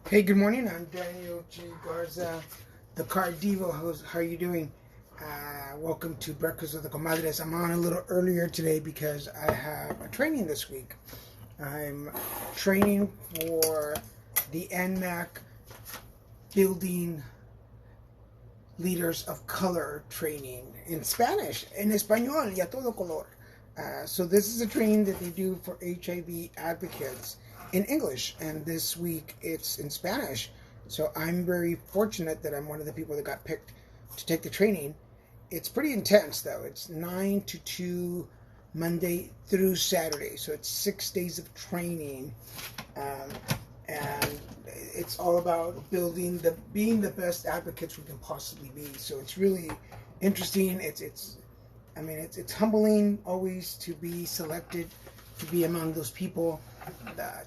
Hey, good morning. I'm Daniel G. Garza, the Card Divo host. How are you doing? Welcome to Breakfast with the Comadres. I'm on a little earlier today because I have a training this week. I'm training for the NMAC Building Leaders of Color training in Spanish, en español y a todo color. So this is a training that they do for HIV advocates in English, and this week it's in Spanish. So I'm very fortunate that I'm one of the people that got picked to take the training. It's pretty intense though. It's 9 to 2 Monday through Saturday. So it's 6 days of training. And it's all about being the best advocates we can possibly be. So it's really interesting. It's humbling always to be selected to be among those people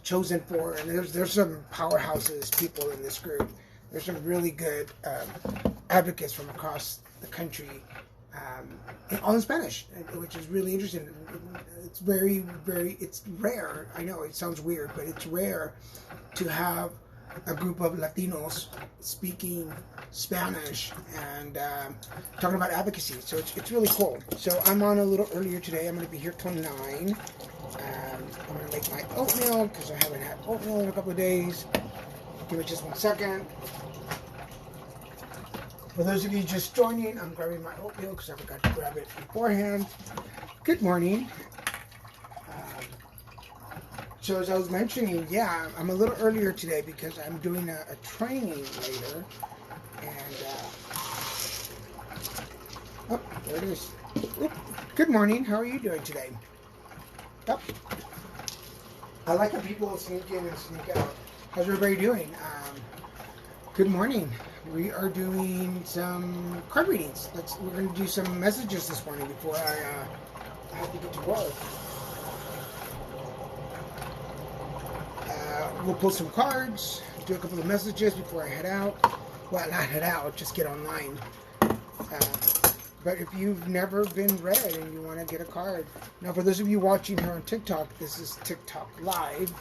chosen for. And there's some powerhouses people in this group. There's some really good advocates from across the country, all in Spanish, which is really interesting. It's it's rare. I know it sounds weird, but it's rare to have a group of Latinos speaking Spanish and talking about advocacy. So it's really cool. So I'm on a little earlier today. I'm going to be here till 9. I'm going to make my oatmeal because I haven't had oatmeal in a couple of days. Give it just 1 second. For those of you just joining, I'm grabbing my oatmeal because I forgot to grab it beforehand. Good morning. So as I was mentioning, yeah, I'm a little earlier today because I'm doing a training later. And, oh, there it is. Oop. Good morning. How are you doing today? Oh. I like how people sneak in and sneak out. How's everybody doing? Good morning. We are doing some card readings. We're going to do some messages this morning before I have to get to work. We'll pull some cards, do a couple of messages before I head out. Well, not head out, just get online. But if you've never been read and you want to get a card, now for those of you watching here on TikTok, this is TikTok Live.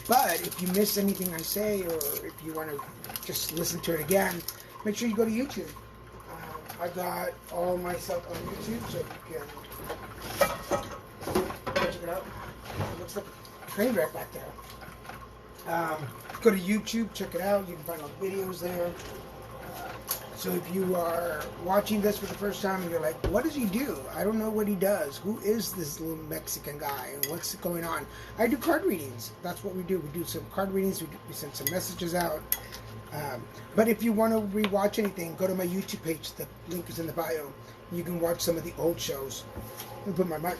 But if you miss anything I say, or if you want to just listen to it again, make sure you go to YouTube. I got all my stuff on YouTube, so you can check it out. It looks like a train wreck back there. Go to YouTube, check it out. You can find all the videos there. So if you are watching this for the first time and you're like, what does he do? I don't know what he does. Who is this little Mexican guy? What's going on? I do card readings. That's what we do. We do some card readings. We send some messages out. But if you want to rewatch anything, go to my YouTube page. The link is in the bio. You can watch some of the old shows. Let me put my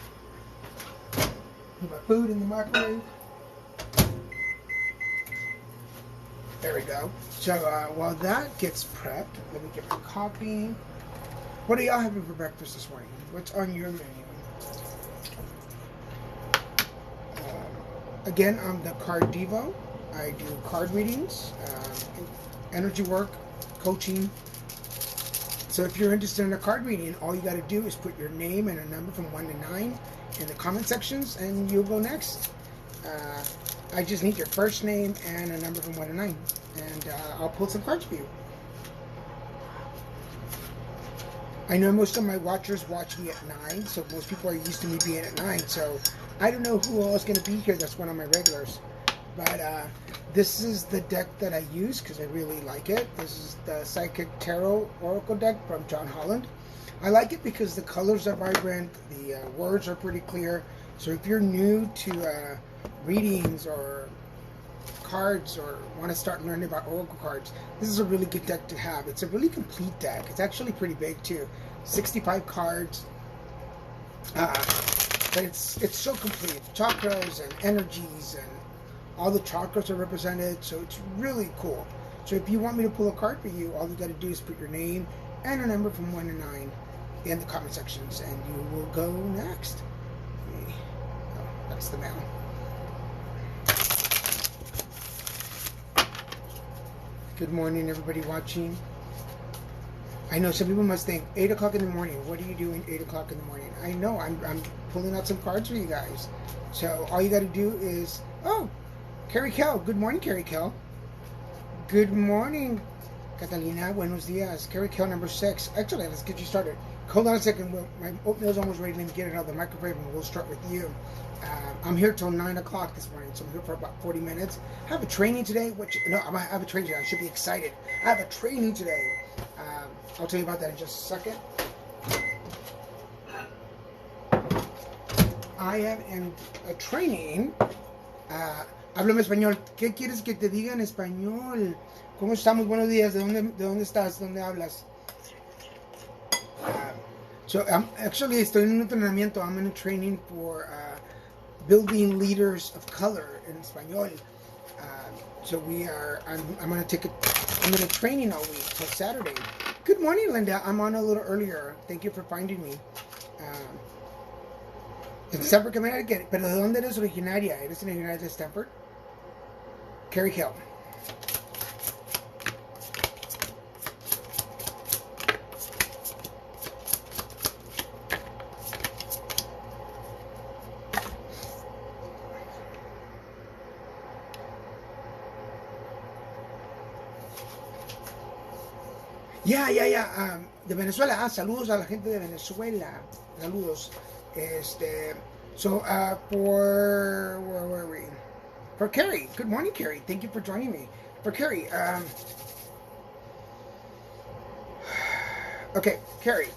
food in the microwave. There we go. So while that gets prepped, let me get my coffee. What are y'all having for breakfast this morning? What's on your menu? Again, I'm the Card Divo. I do card readings, energy work, coaching. So if you're interested in a card reading, all you got to do is put your name and a number from 1 to 9 in the comment sections, and you'll go next. I just need your first name and a number from 1 to 9. And I'll pull some cards for you. I know most of my watchers watch me at 9, so most people are used to me being at 9. So I don't know who else is going to be here that's one of my regulars. But this is the deck that I use because I really like it. This is the Psychic Tarot Oracle deck from John Holland. I like it because the colors are vibrant, the words are pretty clear. So if you're new to readings or cards or want to start learning about oracle cards, this is a really good deck to have. It's a really complete deck. It's actually pretty big too. 65 cards. But it's so complete. Chakras and energies and all the chakras are represented, so it's really cool. So if you want me to pull a card for you, all you got to do is put your name and a number from 1 to 9 in the comment sections, and you will go next. Okay. Oh, that's the mail. Good morning, everybody watching. I know some people must think 8 o'clock in the morning. What are you doing 8 o'clock in the morning? I know I'm pulling out some cards for you guys. So all you got to do is Carrie Kell. Good morning, Carrie Kell. Good morning, Catalina. Buenos dias. Carry Kell number 6. Actually, let's get you started. Hold on a second. My oatmeal's almost ready. Let me get it out of the microwave and we'll start with you. I'm here till 9 o'clock this morning, so I'm here for about 40 minutes. I have a training today. I have a training today. I should be excited. I have a training today. I'll tell you about that in just a second. I am in a training. Háblame español. ¿Qué quieres que te diga en español? ¿Cómo estamos? Buenos días. ¿De dónde estás? ¿Dónde hablas? Actually, estoy en un entrenamiento. I'm in a training for building leaders of color in español. I'm in a training all week till Saturday. Good morning, Linda. I'm on a little earlier. Thank you for finding me. En Stamford, Connecticut. ¿Pero de dónde eres originaria? ¿Eres originaria de Stamford? Carrie Hill. Yeah. De Venezuela. Saludos a la gente de Venezuela. Saludos. Where were we? For Carrie. Good morning, Carrie. Thank you for joining me. For Carrie. Okay, Carrie.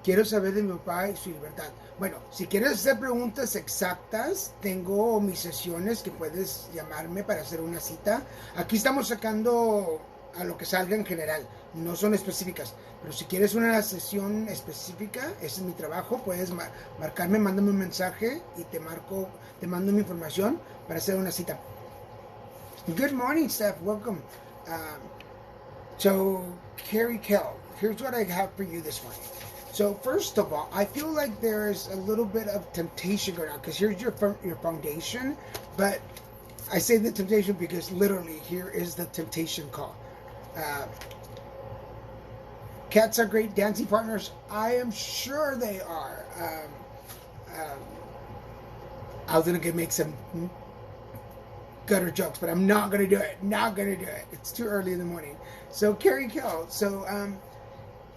Quiero saber de mi papá y su libertad. Bueno, si quieres hacer preguntas exactas, tengo mis sesiones que puedes llamarme para hacer una cita. Aquí estamos sacando a lo que salga en general, no son específicas, pero si quieres una sesión específica, ese es mi trabajo, puedes marcarme, mándame un mensaje y te mando mi información para hacer una cita. Good morning, Steph, welcome. Carrie Kell, here's what I have for you this morning. So first of all, I feel like there's a little bit of temptation going on, because here's your foundation, but I say the temptation because literally here is the temptation call. Cats are great dancing partners. I am sure they are. I was gonna make some gutter jokes, but I'm not gonna do it. It's too early in the morning. So Carrie Kell.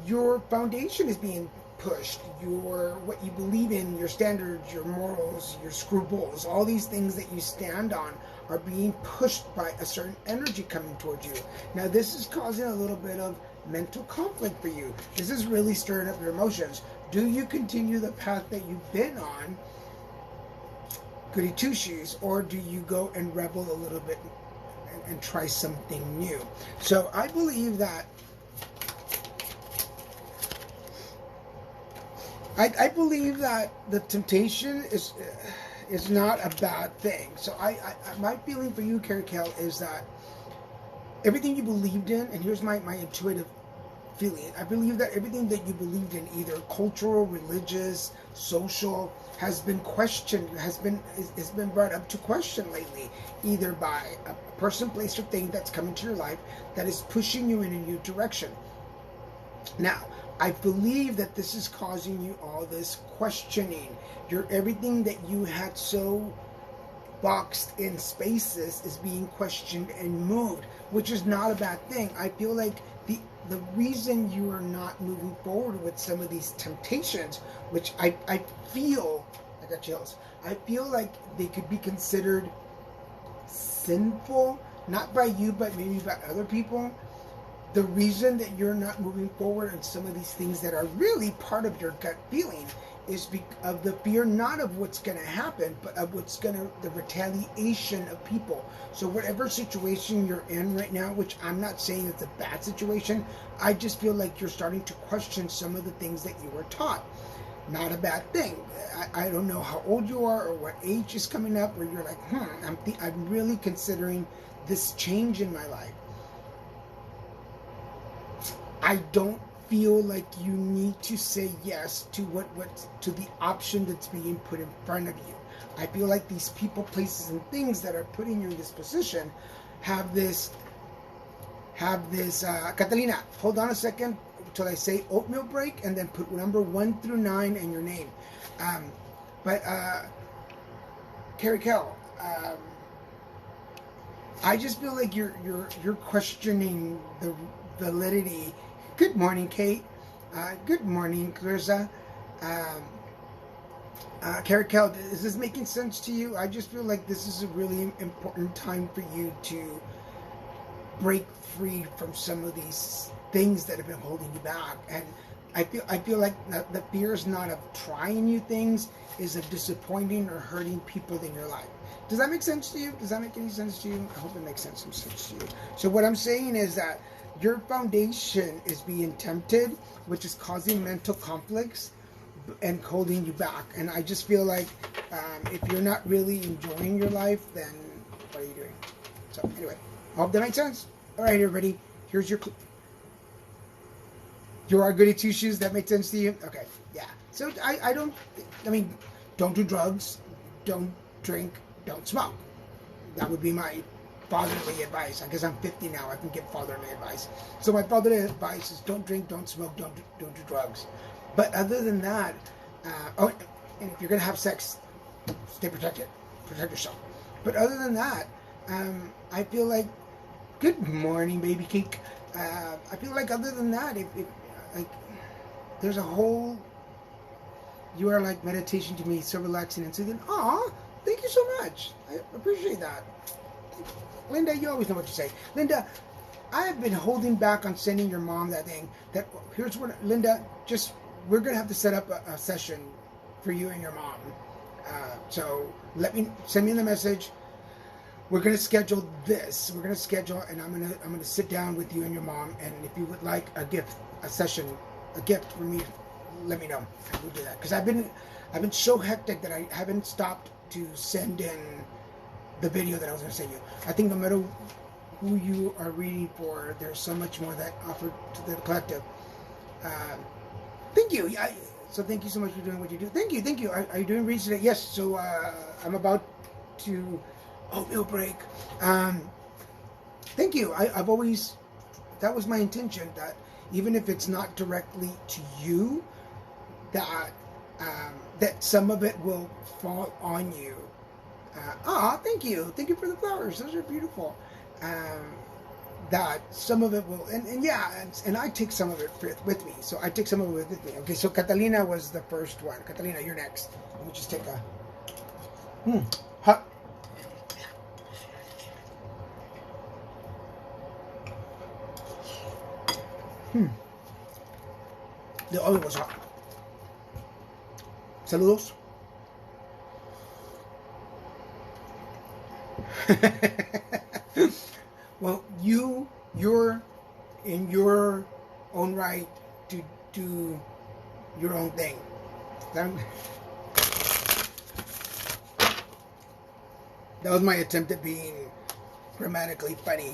Your foundation is being pushed. What you believe in, your standards, your morals, your scruples, all these things that you stand on are being pushed by a certain energy coming towards you. Now, this is causing a little bit of mental conflict for you. This is really stirring up your emotions. Do you continue the path that you've been on, goody two shoes, or do you go and rebel a little bit and try something new? So I believe that I believe that the temptation is not a bad thing. So my feeling for you, Carrie Kell, is that everything you believed in, and here's my intuitive feeling, I believe that everything that you believed in, either cultural, religious, social, has been questioned, has been brought up to question lately, either by a person, place, or thing that's come into your life that is pushing you in a new direction. Now, I believe that this is causing you all this questioning. Everything that you had so boxed in spaces is being questioned and moved, which is not a bad thing. I feel like the reason you are not moving forward with some of these temptations, which I feel, I got chills, I feel like they could be considered sinful, not by you, but maybe by other people. The reason that you're not moving forward on some of these things that are really part of your gut feeling is because of the fear, not of what's going to happen, but of the retaliation of people. So whatever situation you're in right now, which I'm not saying it's a bad situation, I just feel like you're starting to question some of the things that you were taught. Not a bad thing. I don't know how old you are or what age is coming up where you're like, I'm really considering this change in my life. I don't feel like you need to say yes to to the option that's being put in front of you. I feel like these people, places, and things that are putting you in this position have this. Catalina, hold on a second till I say oatmeal break, and then put number 1 through 9 and your name. Carrie Kell, I just feel like you're questioning the validity. Good morning, Kate. Good morning, Clarissa. Um, Caracal, is this making sense to you? I just feel like this is a really important time for you to break free from some of these things that have been holding you back. And I feel like the fear is not of trying new things, is of disappointing or hurting people in your life. Does that make sense to you? Does that make any sense to you? I hope it makes some sense to you. So what I'm saying is that your foundation is being tempted, which is causing mental conflicts and holding you back. And I just feel like if you're not really enjoying your life, then what are you doing? So anyway, I hope that makes sense. All right, everybody, here's your you are goody two shoes. That makes sense to you? Okay, yeah. So I mean, don't do drugs, don't drink, don't smoke. That would be my fatherly advice. I guess I'm 50 now. I can give fatherly advice. So my fatherly advice is don't drink, don't smoke, don't do drugs. But other than that, and if you're gonna have sex, stay protected, protect yourself. But other than that, I feel like, good morning, baby cake. I feel like other than that, if like there's a whole, you are like meditation to me, so relaxing and soothing. Aw, thank you so much. I appreciate that. Linda, you always know what to say. Linda, I have been holding back on sending your mom that thing. Here's what, Linda, we're going to have to set up a session for you and your mom. So send me the message. We're going to schedule this. We're going to schedule, and I'm going to sit down with you and your mom. And if you would like a gift for me, let me know. And we'll do that. Because I've been so hectic that I haven't stopped to send in the video that I was going to send you. I think no matter who you are reading for, there's so much more that offered to the collective. Thank you. So thank you so much for doing what you do. Thank you. Are you doing reads today? Yes. So I'm about to oatmeal break. Thank you. I've always, that was my intention, that even if it's not directly to you, that some of it will fall on you. Thank you. Thank you for the flowers. Those are beautiful. That some of it will, and I take some of it with me. So I take some of it with me. Okay, so Catalina was the first one. Catalina, you're next. Let me just take a hot. The oil was hot. Saludos. Well, you're in your own right to do your own thing. That was my attempt at being grammatically funny.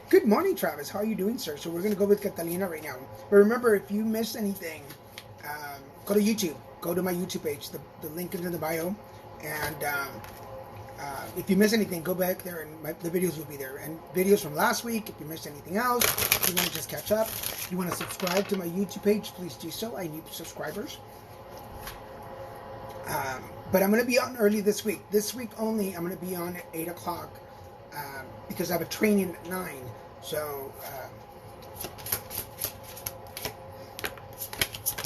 Good morning, Travis. How are you doing, sir? So we're going to go with Catalina right now. But remember, if you missed anything, go to YouTube. Go to my YouTube page. The link is in the bio. And if you miss anything, go back there and the videos will be there. And videos from last week, if you missed anything else, if you want to just catch up, if you want to subscribe to my YouTube page, please do so. I need subscribers. But I'm going to be on early this week. This week only, I'm going to be on at 8 o'clock because I have a training at 9. So,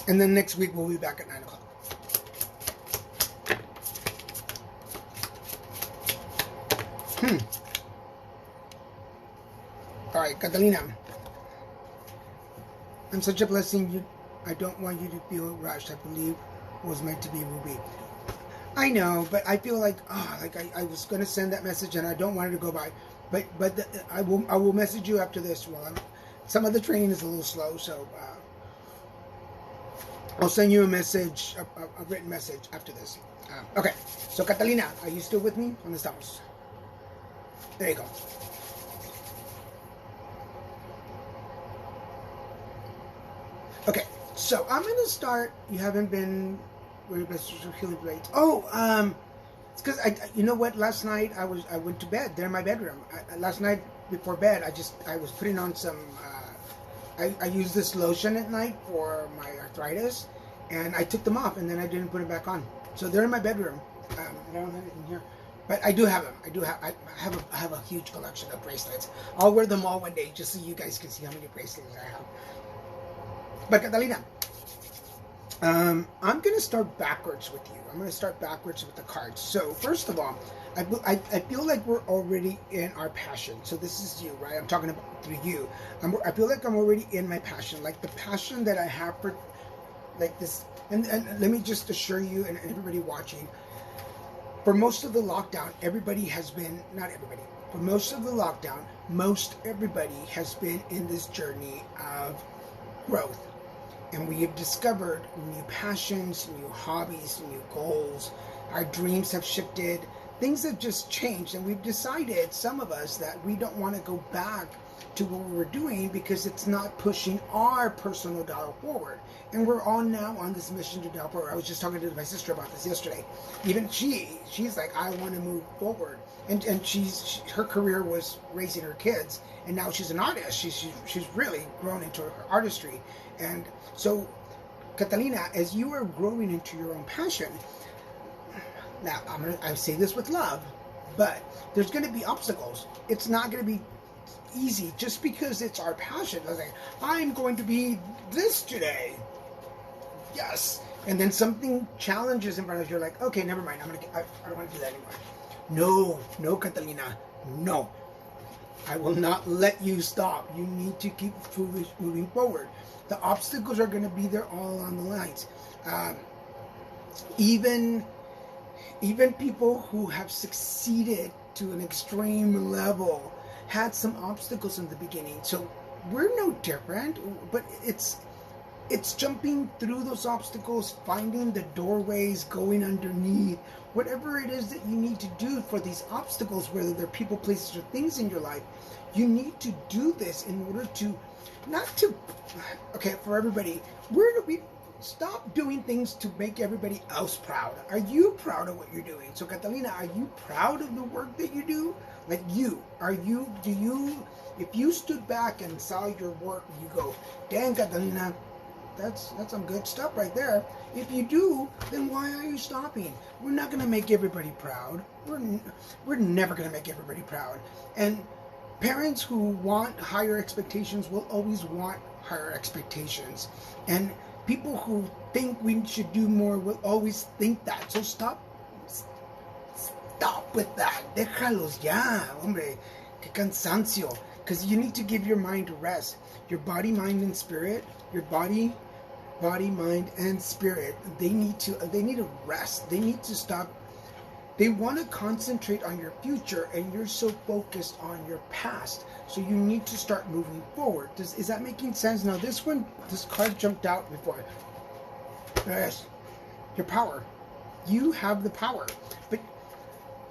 and then next week we'll be back at 9 o'clock. All right, Catalina. I'm such a blessing. I don't want you to feel rushed. I believe it was meant to be, Ruby. I know, but I feel like I was going to send that message and I don't want it to go by. But I will message you after this. Well, some of the training is a little slow, so I'll send you a message, a written message after this. Okay, so Catalina, are you still with me? ¿Dónde estamos? There you go. Okay, so I'm going to start. You haven't been very blessed with healing blades. It's because you know what? Last night I went to bed there in my bedroom. Last night before bed, I was putting on some. I use this lotion at night for my arthritis, and I took them off and then I didn't put it back on. So they're in my bedroom. I don't have anything here. But I do have them. I have a huge collection of bracelets. I'll wear them all one day just so you guys can see how many bracelets I have. But Catalina, I'm going to start backwards with you. I'm going to start backwards with the cards. So first of all, I feel like we're already in our passion. So this is you, right? I'm talking about through you. I feel like I'm already in my passion, like the passion that I have for like this. And let me just assure you and everybody watching, for most of the lockdown, everybody has been, not everybody, for most of the lockdown, most everybody has been in this journey of growth. And we have discovered new passions, new hobbies, new goals. Our dreams have shifted. Things have just changed. And we've decided, some of us, that we don't want to go back to what we were doing because it's not pushing our personal dial forward. And we're all now on this mission to dial forward. I was just talking to my sister about this yesterday. Even she's like, I want to move forward. And her career was raising her kids, and now she's an artist. She's really grown into her artistry. And so, Catalina, as you are growing into your own passion, now I say this with love, but there's going to be obstacles. It's not going to be easy just because it's our passion. I was like, I'm going to be this today. Yes. And then something challenges in front of you. You're like, okay, never mind. I don't want to do that anymore. No, Catalina. No. I will not let you stop. You need to keep moving forward. The obstacles are going to be there all along the lines. Even people who have succeeded to an extreme level had some obstacles in the beginning. So we're no different, but it's jumping through those obstacles, finding the doorways, going underneath, whatever it is that you need to do for these obstacles, whether they're people, places, or things in your life. You need to do this in order to, for everybody, we stop doing things to make everybody else proud. Are you proud of what you're doing? So Catalina, are you proud of the work that you do? Like if you stood back and saw your work, you go, dang, Catalina, that's some good stuff right there. If you do, then why are you stopping? We're not going to make everybody proud. We're never going to make everybody proud. And parents who want higher expectations will always want higher expectations. And people who think we should do more will always think that. So stop with that. Déjalos ya, hombre. Que cansancio. Because you need to give your mind a rest. Your body, mind, and spirit. Your body, mind, and spirit. They need a rest. They need to stop. They want to concentrate on your future, and you're so focused on your past. So you need to start moving forward. Is that making sense? Now this card jumped out before. Yes, your power. You have the power. But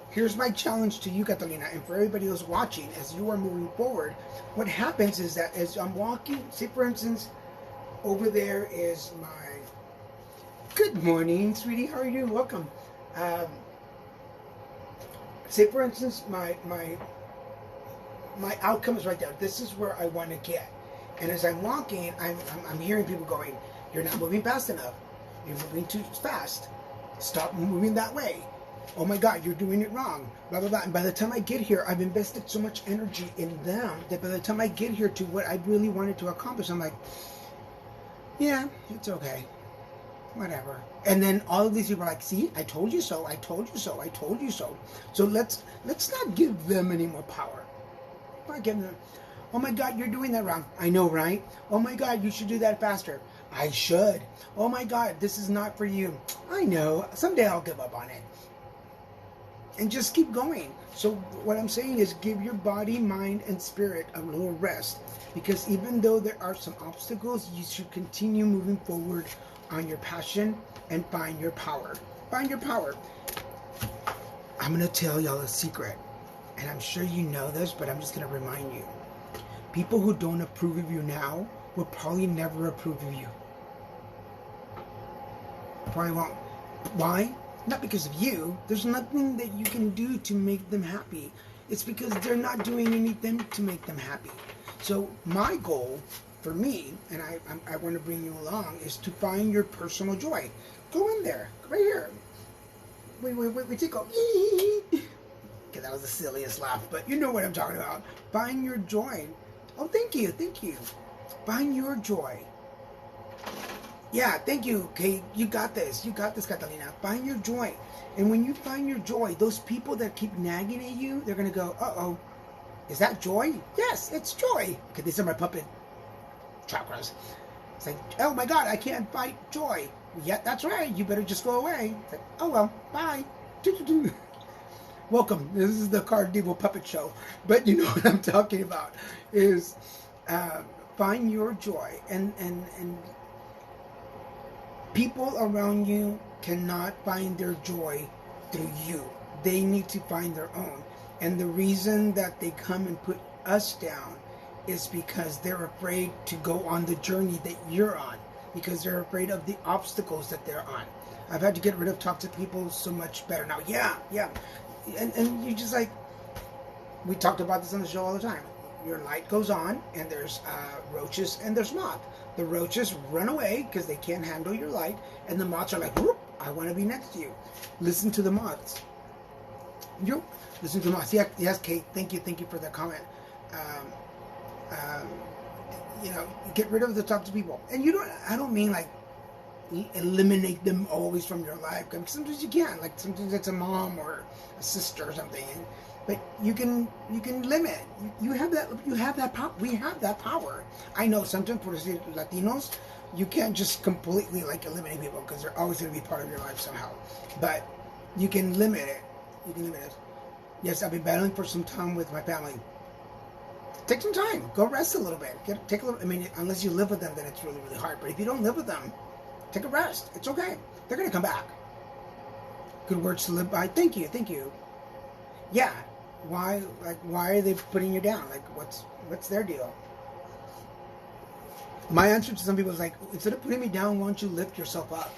here's my challenge to you, Catalina, and for everybody else watching, as you are moving forward, what happens is that as I'm walking, say for instance, over there is my, good morning, sweetie, how are you doing? Welcome. Say for instance, my outcome is right there. This is where I want to get. And as I'm walking, I'm hearing people going, you're not moving fast enough. You're moving too fast. Stop moving that way. Oh my God, you're doing it wrong. Blah, blah, blah. And by the time I get here, I've invested so much energy in them that by the time I get here to what I really wanted to accomplish, I'm like, yeah, it's okay. Whatever. And then all of these people are like, see, I told you so, I told you so, I told you so. So let's not give them any more power. Not give them, oh my God, you're doing that wrong. I know, right? Oh my God, you should do that faster. I should. Oh my God, this is not for you. I know. Someday I'll give up on it. And just keep going. So what I'm saying is give your body, mind, and spirit a little rest. Because even though there are some obstacles, you should continue moving forward on your passion and find your power. Find your power. I'm going to tell y'all a secret. And I'm sure you know this, but I'm just going to remind you. People who don't approve of you now will probably never approve of you. Probably won't. Why? Not because of you. There's nothing that you can do to make them happy. It's because they're not doing anything to make them happy. So my goal for me, and I want to bring you along, is to find your personal joy. Go in there. Right here. Wait, take off. Okay, that was the silliest laugh, but you know what I'm talking about. Find your joy. Oh, thank you. Find your joy. Yeah, thank you. Okay, you got this. You got this, Catalina. Find your joy. And when you find your joy, those people that keep nagging at you, they're going to go, uh-oh, is that joy? Yes, it's joy. Okay, these are my puppet chakras. It's like, oh my God, I can't fight joy. Yeah, that's right. You better just go away. It's like, oh well, bye. Welcome. This is the Card Devo Puppet Show. But you know what I'm talking about is find your joy. And people around you cannot find their joy through you. They need to find their own. And the reason that they come and put us down is because they're afraid to go on the journey that you're on, because they're afraid of the obstacles that they're on. I've had to get rid of toxic people so much better now. Yeah. And you just like, we talked about this on the show all the time. Your light goes on and there's roaches and there's moth. The roaches run away because they can't handle your light, and the moths are like, whoop, I want to be next to you. Listen to the moths. Listen to the moths. Yeah, yes, Kate, thank you for that comment. Get rid of the toxic people. And I don't mean like eliminate them always from your life. Because sometimes you can. Like sometimes it's a mom or a sister or something. But you can limit. You have that power. We have that power. I know sometimes for Latinos, you can't just completely like eliminate people because they're always going to be part of your life somehow. But you can limit it. Yes, I've been battling for some time with my family. Take some time. Go rest a little bit. Take a little. I mean, unless you live with them, then it's really, really hard. But if you don't live with them, take a rest. It's okay. They're going to come back. Good words to live by. Thank you. Yeah. Why are they putting you down? Like, what's their deal? My answer to some people is like, instead of putting me down, why don't you lift yourself up?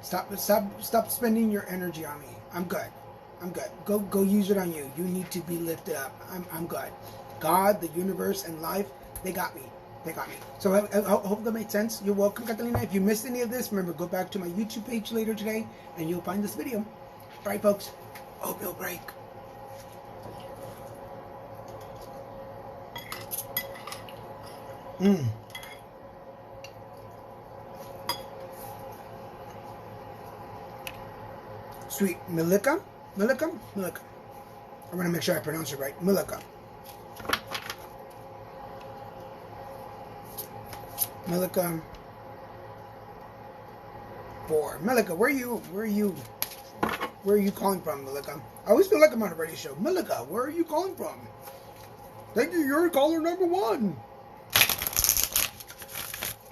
Stop spending your energy on me. I'm good. Go use it on you. You need to be lifted up. I'm good. God, the universe, and life, they got me. So I hope that made sense. You're welcome, Catalina. If you missed any of this, remember, go back to my YouTube page later today, and you'll find this video. All right, folks. Oatmeal break. Sweet Milika. I'm going to make sure I pronounce it right. Milika 4. Milika, where are you calling from, Milika? I always feel like I'm on a radio show. Milika, where are you calling from? Thank you, you're caller number 1.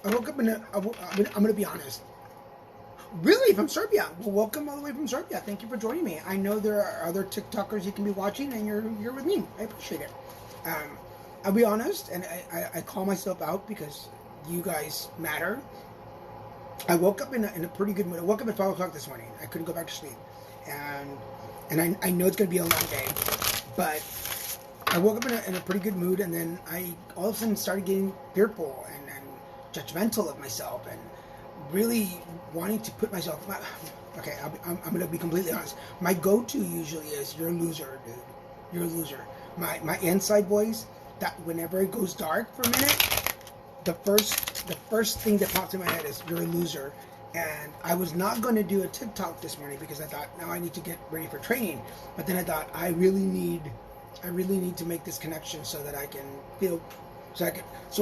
I woke up I'm going to be honest. Really? From Serbia? Well, welcome all the way from Serbia. Thank you for joining me. I know there are other TikTokers you can be watching, and you're with me. I appreciate it. I'll be honest, and I call myself out because you guys matter. I woke up in a pretty good mood. I woke up at 5 o'clock this morning. I couldn't go back to sleep. And I know it's going to be a long day, but I woke up in a pretty good mood, and then I all of a sudden started getting fearful and judgmental of myself, and really wanting to put myself. Okay, I'm going to be completely honest. My go-to usually is, "You're a loser, dude. You're a loser." My inside voice, that whenever it goes dark for a minute, the first thing that pops in my head is, "You're a loser." And I was not going to do a TikTok this morning because I thought, now I need to get ready for training. But then I thought, I really need to make this connection so that I can feel, so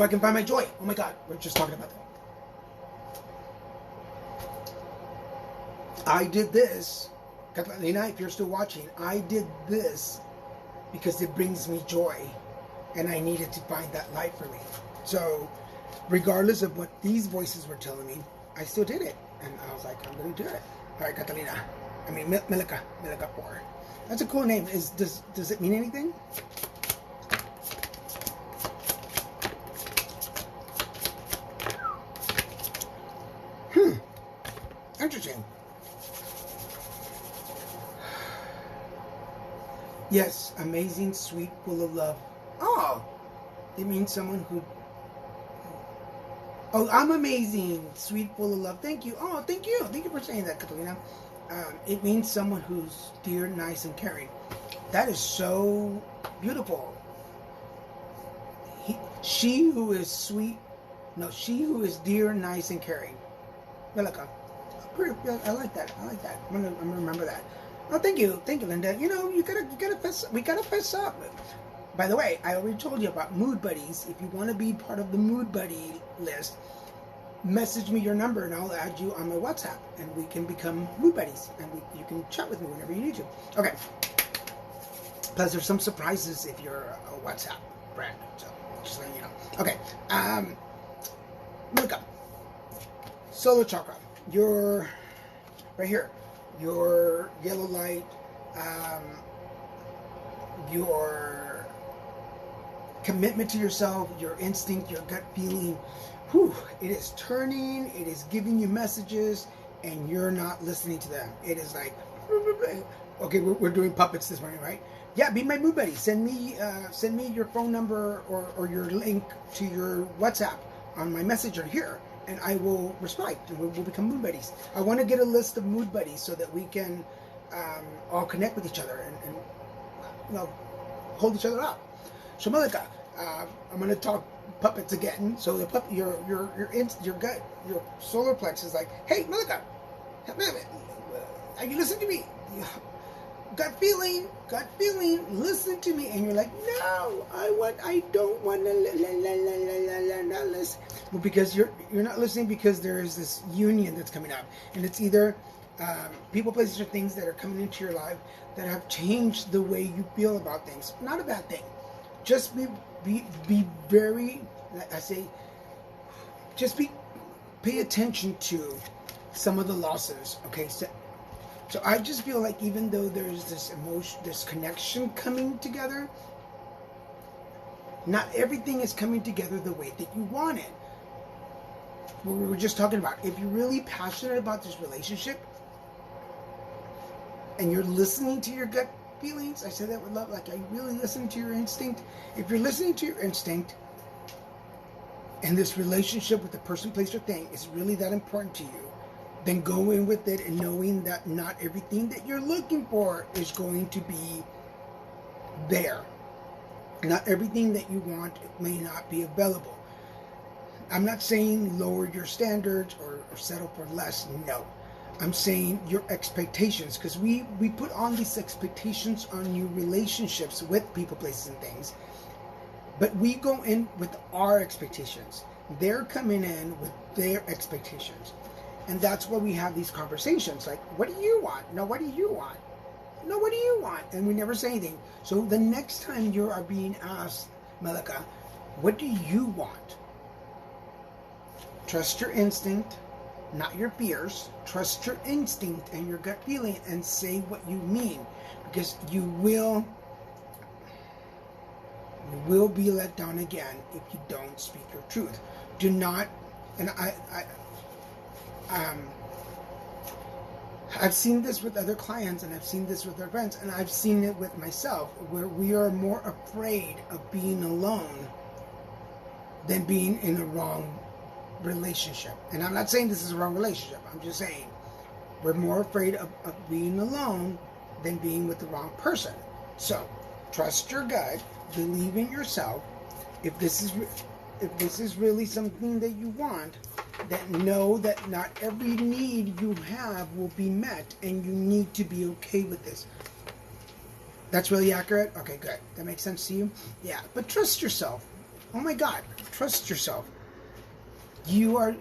I can find my joy. Oh my God, we're just talking about that. I did this, Catalina, if you're still watching, I did this because it brings me joy, and I needed to find that light for me. So, regardless of what these voices were telling me, I still did it, and I was like, I'm going to do it. All right, Catalina. I mean, Milika 4. That's a cool name. Does it mean anything? Interesting. Yes, amazing, sweet, full of love. Oh, it means someone who... Oh, I'm amazing, sweet, full of love. Thank you. Oh, thank you. Thank you for saying that, Catalina. It means someone who's dear, nice, and caring. That is so beautiful. She who is sweet, no, she who is dear, nice, and caring. Melaka. I like that. I like that. I'm gonna remember that. Oh, thank you, Linda. You know, we gotta fess up. By the way, I already told you about Mood Buddies. If you want to be part of the Mood Buddy list, message me your number and I'll add you on my WhatsApp, and we can become Mood Buddies, and you can chat with me whenever you need to. Okay. Plus, there's some surprises if you're a WhatsApp brand. So, just letting you know. Okay. Look up. Solar chakra. Your right here. Your yellow light. Your commitment to yourself. Your instinct. Your gut feeling. Whew, it is turning. It is giving you messages, and you're not listening to them. It is like, okay, we're doing puppets this morning, right? Yeah, be my Mood Buddy. Send me your phone number or your link to your WhatsApp on my messenger here, and I will respond, and we'll become Mood Buddies. I want to get a list of Mood Buddies so that we can all connect with each other and you know, hold each other up. So Malika, I'm going to talk puppets again. So the puppet, your gut, your solar plexus is like, hey Malika, are you listening to me? Gut feeling, listen to me. And you're like, no, I don't want to listen. Well, because you're not listening, because there is this union that's coming up, and it's either people, places, or things that are coming into your life that have changed the way you feel about things. Not a bad thing. Just be very, I say, pay attention to some of the losses. Okay, so I just feel like even though there's this emotion, this connection coming together, not everything is coming together the way that you want it. What we were just talking about. If you're really passionate about this relationship and you're listening to your gut feelings, I say that with love, like, are you really listening to your instinct? If you're listening to your instinct and this relationship with the person, place, or thing is really that important to you, then go in with it and knowing that not everything that you're looking for is going to be there. Not everything that you want may not be available. I'm not saying lower your standards or settle for less. No. I'm saying your expectations, because we put on these expectations on new relationships with people, places, and things. But we go in with our expectations. They're coming in with their expectations. And that's why we have these conversations. Like, what do you want? No, what do you want? No, what do you want? And we never say anything. So the next time you are being asked, Malika, what do you want? Trust your instinct, not your fears. Trust your instinct and your gut feeling, and say what you mean. Because you will be let down again if you don't speak your truth. Do not, and I've seen this with other clients, and I've seen this with their friends, and I've seen it with myself, where we are more afraid of being alone than being in a wrong relationship. And I'm not saying this is a wrong relationship. I'm just saying we're more afraid of being alone than being with the wrong person. So trust your gut, believe in yourself. If this is really something that you want, then know that not every need you have will be met, and you need to be okay with this. That's really accurate? Okay, good. That makes sense to you? Yeah, but trust yourself. Oh my God, trust yourself. You are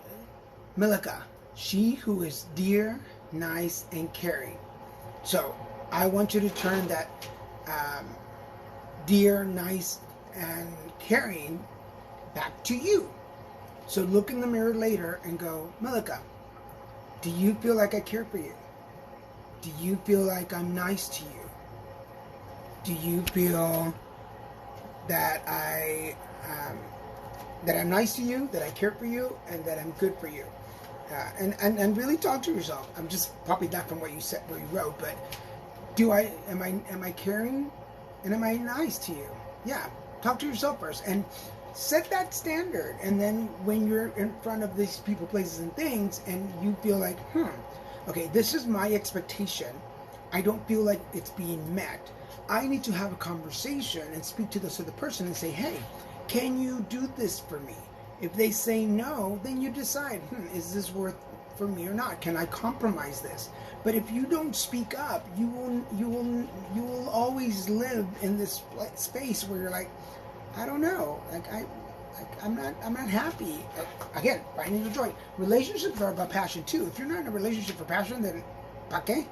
Malika, she who is dear, nice, and caring. So I want you to turn that dear, nice, and caring back to you. So look in the mirror later and go, Malika, do you feel like I care for you? Do you feel like I'm nice to you? Do you feel that I'm nice to you, that I care for you, and that I'm good for you? And really talk to yourself. I'm just copying that from what you said, where you wrote, but am I caring, and am I nice to you? Yeah, talk to yourself first and set that standard. And then when you're in front of these people, places, and things, and you feel like, okay, this is my expectation, I don't feel like it's being met, I need to have a conversation and speak to this other person and say, hey, can you do this for me? If they say no, then you decide, is this worth for me or not? Can I compromise this? But if you don't speak up, you will always live in this space where you're like, I don't know, I'm not happy. Again, finding the joy. Relationships are about passion too. If you're not in a relationship for passion, then ¿pa qué?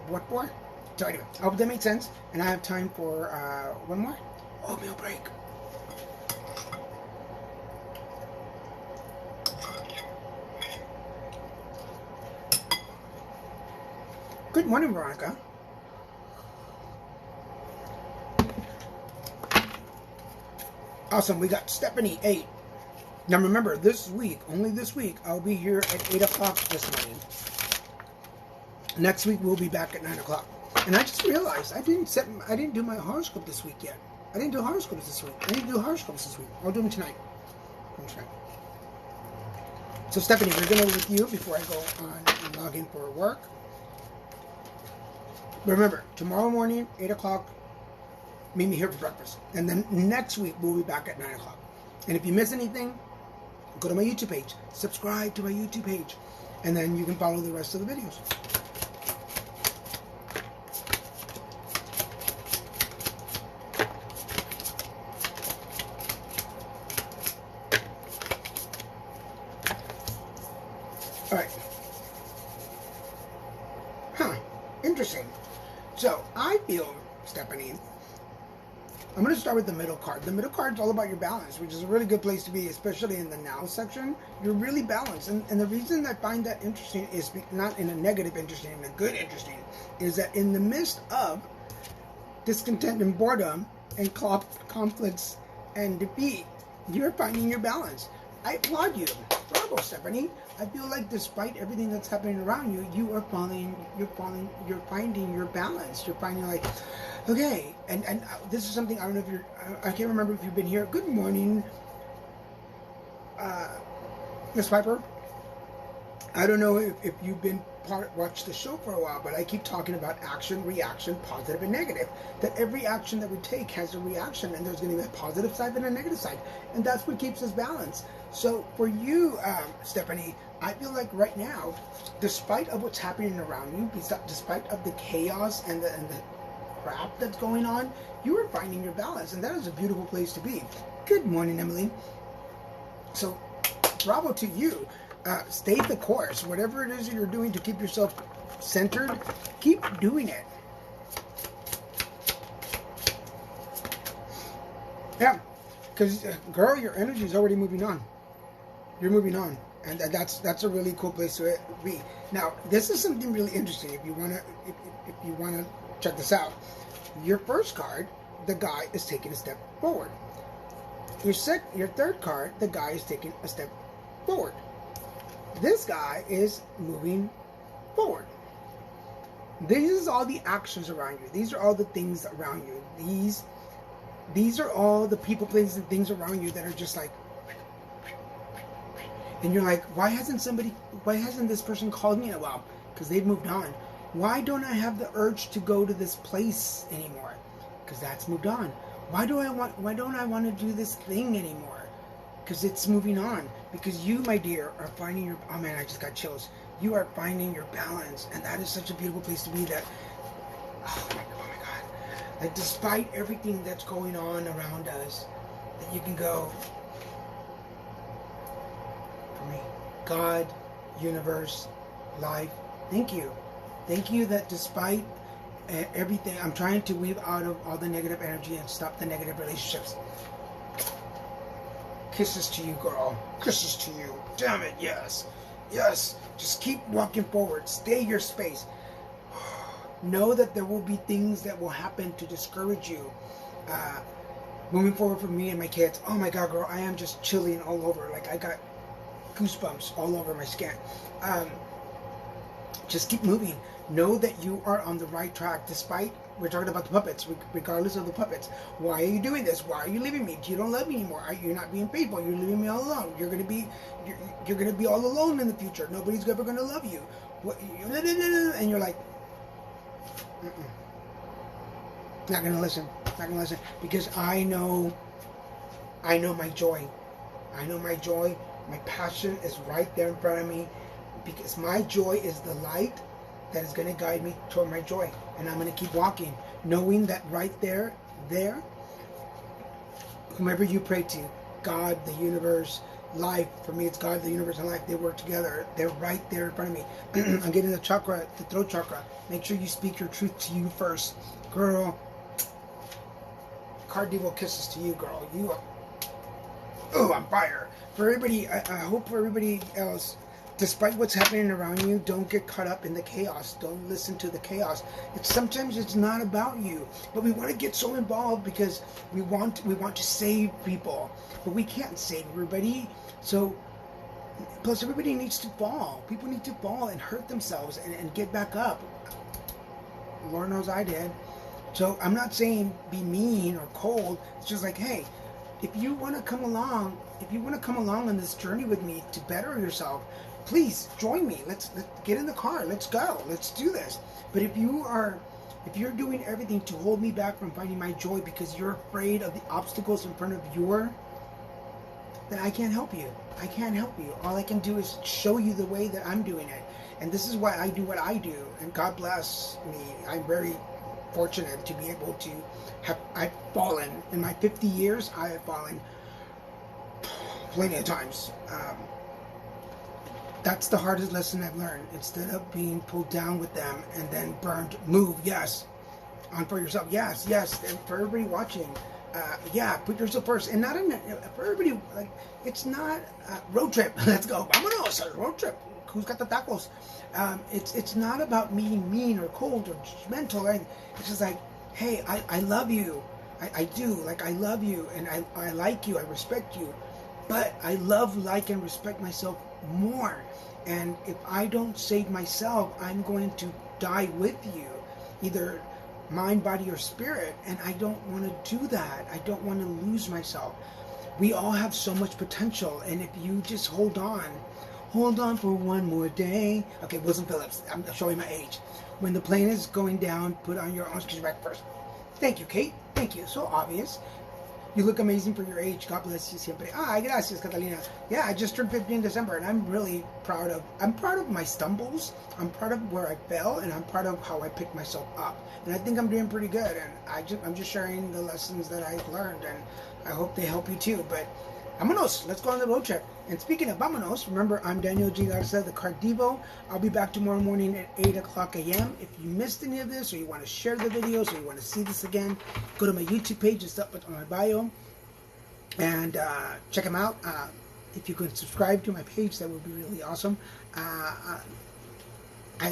What for? So anyway, I hope that makes sense. And I have time for one more oatmeal break. Good morning, Veronica. Awesome. We got Stephanie 8. Now remember, this week, only this week, I'll be here at 8 o'clock this morning. Next week we'll be back at 9 o'clock. And I just realized I didn't do my horoscope this week yet. I didn't do horoscopes this week. I need to do horoscopes this week. I'll do them tonight. So Stephanie, we're going over with you before I go on and log in for work. Remember, tomorrow morning, 8 o'clock, meet me here for breakfast. And then next week, we'll be back at 9 o'clock. And if you miss anything, go to my YouTube page. Subscribe to my YouTube page. And then you can follow the rest of the videos. All right. Interesting. So, I feel, Stephanie, I'm going to start with the middle card. The middle card is all about your balance, which is a really good place to be, especially in the now section. You're really balanced. And the reason I find that interesting is not in a negative interesting, in a good interesting, is that in the midst of discontent and boredom and conflicts and defeat, you're finding your balance. I applaud you. Bravo, Stephanie. I feel like despite everything that's happening around you, you're finding your balance. You're finding like, okay, and this is something, I don't know if I can't remember if you've been here. Good morning, Miss Piper. I don't know if you've been watched the show for a while, but I keep talking about action, reaction, positive and negative. That every action that we take has a reaction, and there's going to be a positive side and a negative side, and that's what keeps us balanced. So for you, Stephanie, I feel like right now, despite of what's happening around you, despite of the chaos and the crap that's going on, you are finding your balance, and that is a beautiful place to be. Good morning, Emily. So, bravo to you. Stay the course. Whatever it is that you're doing to keep yourself centered, keep doing it. Yeah, because girl, your energy is already moving on. You're moving on, and that's a really cool place to be. Now, this is something really interesting. If you wanna check this out, your first card, the guy is taking a step forward. Your third card, the guy is taking a step forward. This guy is moving forward. These are all the actions around you. These are all the things around you. These are all the people, places, and things around you that are just like, and you're like, why hasn't this person called me in a while? Because they've moved on. Why don't I have the urge to go to this place anymore? Because that's moved on. Why don't I want to do this thing anymore? Because it's moving on. Because you, my dear, are finding your, oh man, I just got chills. You are finding your balance, and that is such a beautiful place to be. That, oh my God, like despite everything that's going on around us, that you can go, for me, God, universe, life, thank you. Thank you that despite everything, I'm trying to weave out of all the negative energy and stop the negative relationships. Kisses to you, girl. Kisses to you. Damn it, yes. Yes. Just keep walking forward. Stay your space. Know that there will be things that will happen to discourage you. Moving forward for me and my kids. Oh my God, girl, I am just chilling all over. Like I got goosebumps all over my skin. Just keep moving. Know that you are on the right track despite, we're talking about the puppets, regardless of the puppets. Why are you doing this? Why are you leaving me? You don't love me anymore. You're not being faithful. You're leaving me all alone. You're gonna be all alone in the future. Nobody's ever gonna love you. And you're like, Not gonna listen. Not gonna listen because I know my joy. I know my joy. My passion is right there in front of me because my joy is the light that is going to guide me toward my joy. And I'm going to keep walking, knowing that right there, whomever you pray to, God, the universe, life, for me it's God, the universe, and life, they work together. They're right there in front of me. I'm getting the chakra, the throat chakra. Make sure you speak your truth to you first. Girl, Card Devo kisses to you, girl. You are, oh, I'm fire. For everybody, I hope for everybody else, despite what's happening around you, don't get caught up in the chaos. Don't listen to the chaos. Sometimes it's not about you, but we want to get so involved because we want to save people, but we can't save everybody. So, plus everybody needs to fall. People need to fall and hurt themselves and get back up. Lord knows I did. So I'm not saying be mean or cold. It's just like, hey, if you want to come along on this journey with me to better yourself, please join me. Let's get in the car. Let's go. Let's do this. But if you're doing everything to hold me back from finding my joy because you're afraid of the obstacles in front of then I can't help you. I can't help you. All I can do is show you the way that I'm doing it. And this is why I do what I do. And God bless me. I'm very fortunate to be able to I've fallen. In my 50 years, I have fallen plenty of times. That's the hardest lesson I've learned. Instead of being pulled down with them and then burned, move, yes. On for yourself, yes. And for everybody watching, put yourself first. And not for everybody, like, it's not a road trip. Let's go. Vámonos, road trip. Who's got the tacos? It's not about being mean or cold or judgmental. Right? It's just like, hey, I love you. I do. Like, I love you and I like you. I respect you. But I love, like, and respect myself more. And if I don't save myself, I'm going to die with you. Either mind, body, or spirit. And I don't want to do that. I don't want to lose myself. We all have so much potential. And if you just hold on for one more day. Okay, Wilson Phillips, I'm showing my age. When the plane is going down, put on your arms back first. Thank you, Kate. Thank you. So obvious. You look amazing for your age. God bless you siempre. Gracias, Catalina. Yeah, I just turned 50 in December, and I'm really proud of my stumbles. I'm proud of where I fell, and I'm proud of how I picked myself up. And I think I'm doing pretty good, and I'm just sharing the lessons that I've learned, and I hope they help you too. But vámonos, let's go on the road trip. And speaking of vámonos, remember, I'm Daniel G. Garza, the Card Devo. I'll be back tomorrow morning at 8 o'clock a.m. If you missed any of this, or you want to share the videos, or you want to see this again, go to my YouTube page. It's up on my bio. And check them out. If you could subscribe to my page, that would be really awesome. I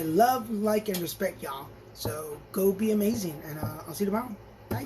love, like, and respect y'all. So go be amazing. And I'll see you tomorrow. Bye.